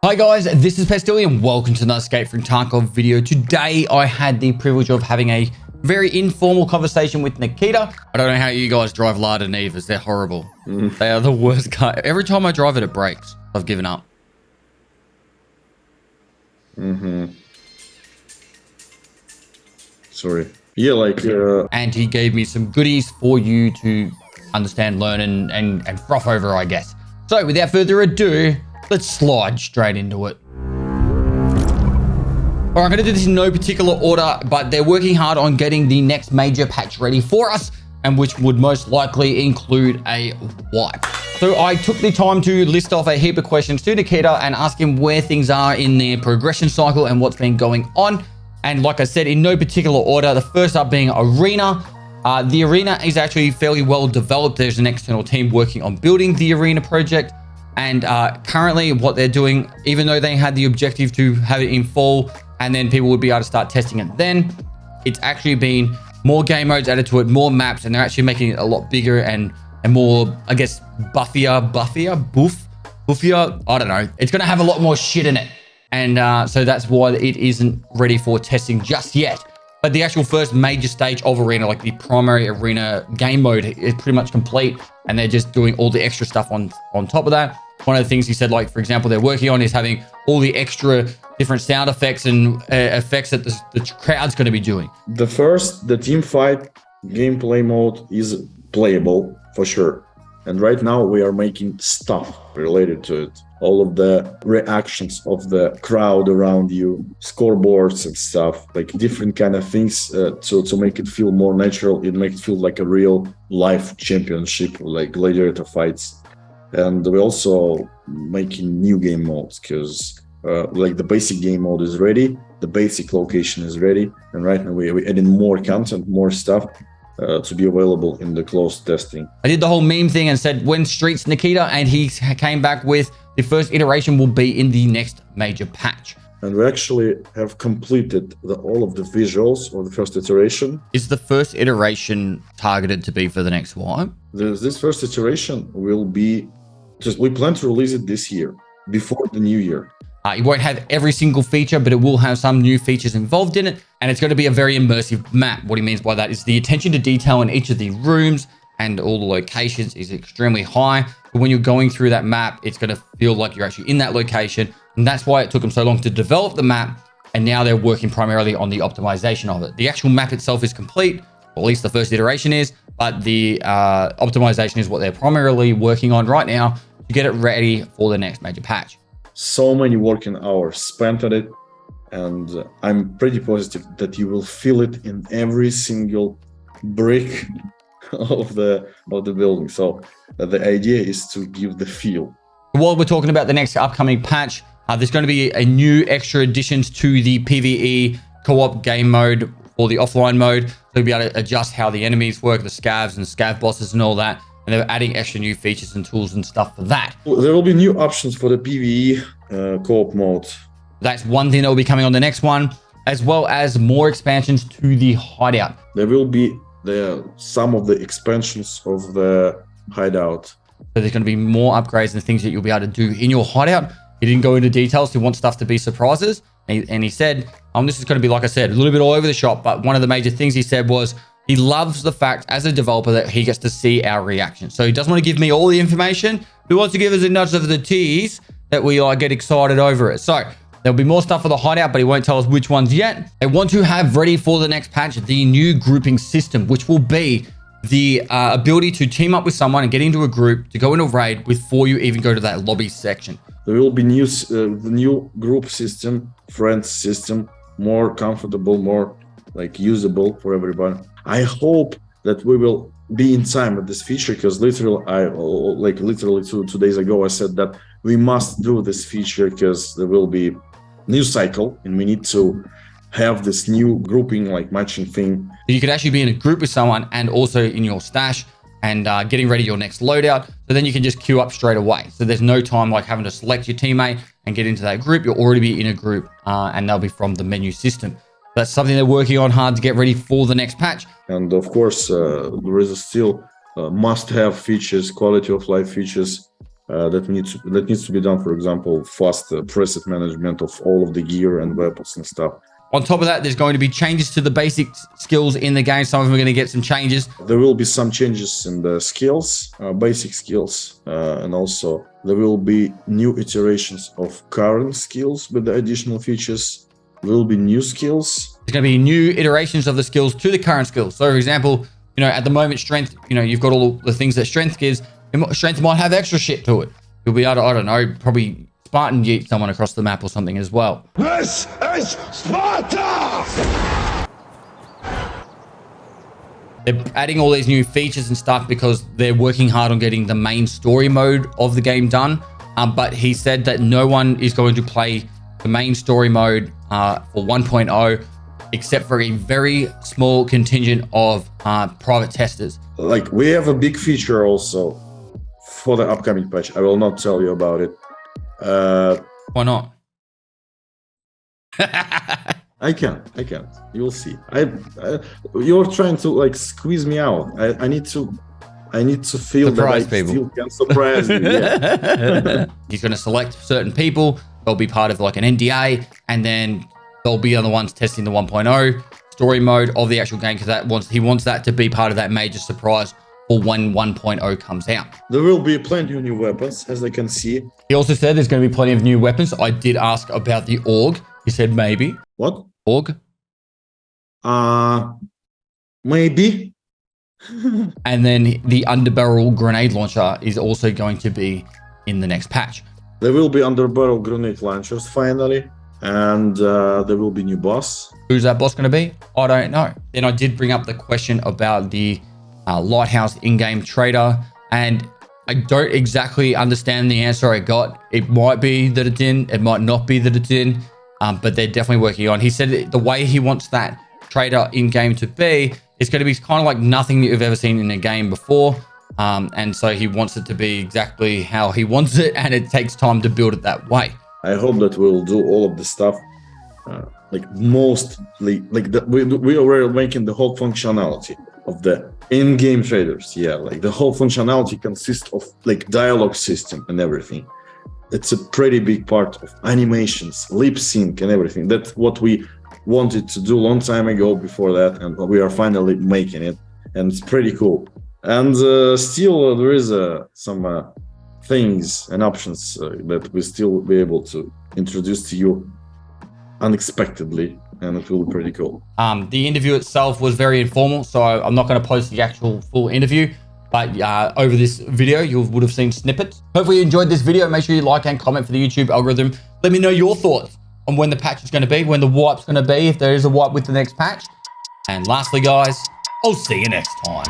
Hi guys, this is Pestilly and welcome to another Escape from Tarkov video. Today I had the privilege of having a very informal conversation with Nikita. I don't know how you guys drive Lada Nevas, they're horrible. They are the worst car. Every time I drive it, it breaks. I've given up. Sorry. Yeah, like... And he gave me some goodies for you to understand, learn, and froth over, I guess. So without further ado, let's slide straight into it. All right, I'm gonna do this in no particular order, but they're working hard on getting the next major patch ready for us, and which would most likely include a wipe. So I took the time to list off a heap of questions to Nikita and ask him where things are in their progression cycle and what's been going on. And like I said, in no particular order, the first up being Arena. The Arena is actually fairly well developed. There's an external team working on building the Arena project. And currently what they're doing, even though they had the objective to have it in fall and then people would be able to start testing it then, it's actually been more game modes added to it, more maps, and they're actually making it a lot bigger and more, I guess, buffier, I don't know. It's going to have a lot more shit in it. And so that's why it isn't ready for testing just yet. But the actual first major stage of Arena, like the primary Arena game mode, is pretty much complete. And they're just doing all the extra stuff on top of that. One of the things he said, like, for example, they're working on is having all the extra different sound effects and effects that the crowd's going to be doing. The team fight gameplay mode is playable for sure. And right now we are making stuff related to it. All of the reactions of the crowd around you, scoreboards and stuff, like different kind of things to make it feel more natural. It makes it feel like a real life championship, like gladiator fights. And we're also making new game modes because like the basic game mode is ready, the basic location is ready, and right now we're adding more content, more stuff to be available in the closed testing. I did the whole meme thing and said, when Streets Nikita, and he came back with the first iteration will be in the next major patch. And we actually have completed all of the visuals of the first iteration. Is the first iteration targeted to be for the next wipe? This first iteration will be, we plan to release it this year, before the new year. It won't have every single feature, but it will have some new features involved in it. And it's going to be a very immersive map. What he means by that is the attention to detail in each of the rooms and all the locations is extremely high. But when you're going through that map, it's going to feel like you're actually in that location. And that's why it took them so long to develop the map. And now they're working primarily on the optimization of it. The actual map itself is complete, or at least the first iteration is, but the optimization is what they're primarily working on right now to get it ready for the next major patch. So many working hours spent on it, and I'm pretty positive that you will feel it in every single brick of the building. So the idea is to give the feel. While we're talking about the next upcoming patch, there's going to be a new extra additions to the PvE co-op game mode or the offline mode. So you'll be able to adjust how the enemies work, the scavs and scav bosses and all that. And they're adding extra new features and tools and stuff for that. There will be new options for the PvE co-op mode. That's one thing that will be coming on the next one, as well as more expansions to the Hideout. There will be some of the expansions of the Hideout. So there's going to be more upgrades and things that you'll be able to do in your Hideout. He didn't go into details. He wants stuff to be surprises. And he said, this is going to be, like I said, a little bit all over the shop. But one of the major things he said was, he loves the fact as a developer that he gets to see our reaction. So he doesn't want to give me all the information. He wants to give us a nudge of the tease that we get excited over it. So there'll be more stuff for the Hideout, but he won't tell us which ones yet. They want to have ready for the next patch the new grouping system, which will be the ability to team up with someone and get into a group to go into a raid before you even go to that lobby section. There will be the new group system, friends system, more comfortable, more like usable for everybody. I hope that we will be in time with this feature, because literally 2 days ago I said that we must do this feature because there will be new cycle and we need to have this new grouping, like matching thing. You could actually be in a group with someone and also in your stash and getting ready your next loadout. So then you can just queue up straight away. So there's no time like having to select your teammate and get into that group. You'll already be in a group and they'll be from the menu system. That's something they're working on hard to get ready for the next patch. And of course, there is still must-have features, quality of life features that needs to be done. For example, fast preset management of all of the gear and weapons and stuff. On top of that, there's going to be changes to the basic skills in the game. Some of them are going to get some changes. There will be some changes in the skills, basic skills, and also there will be new iterations of current skills with the additional features. There will be new skills. There's going to be new iterations of the skills to the current skills. So, for example, at the moment, strength, you've got all the things that strength gives. Strength might have extra shit to it. You'll be able to, I don't know, probably Spartan yeet someone across the map or something as well. This is Sparta! They're adding all these new features and stuff because they're working hard on getting the main story mode of the game done. But he said that no one is going to play the main story mode for 1.0 except for a very small contingent of private testers. Like, we have a big feature also for the upcoming patch. I will not tell you about it. Why not? I can't. You'll see. You're trying to like squeeze me out. I need to feel surprise that I people. still can surprise you. Yeah. He's going to select certain people. They'll be part of like an NDA, and then they'll be the ones testing the 1.0 story mode of the actual game because he wants that to be part of that major surprise for when 1.0 comes out. There will be plenty of new weapons, as I can see. He also said there's going to be plenty of new weapons. I did ask about the AUG. He said maybe. What? AUG? Maybe. And then the underbarrel grenade launcher is also going to be in the next patch. There will be underbarrel grenade launchers finally, and there will be new boss. Who's that boss going to be? I don't know. Then I did bring up the question about the Lighthouse in-game trader, and I don't exactly understand the answer I got. It might be that it's in, it might not be that it's in, but they're definitely working on. He said the way he wants that trader in-game to be, it's going to be kind of like nothing that you've ever seen in a game before. And so he wants it to be exactly how he wants it, and it takes time to build it that way. I hope that we'll do all of the stuff, mostly, we already making the whole functionality of the in-game traders. Yeah, like the whole functionality consists of like dialogue system and everything. It's a pretty big part of animations, lip sync and everything. That's what we wanted to do a long time ago before that, and we are finally making it, and it's pretty cool. And still there is some things and options that we still be able to introduce to you unexpectedly, and it will be pretty cool. The interview itself was very informal, so I'm not going to post the actual full interview, but over this video you would have seen snippets. Hopefully you enjoyed this video. Make sure you like and comment for the YouTube algorithm. Let me know your thoughts on when the patch is going to be, when the wipe's going to be, if there is a wipe with the next patch. And lastly, guys, I'll see you next time.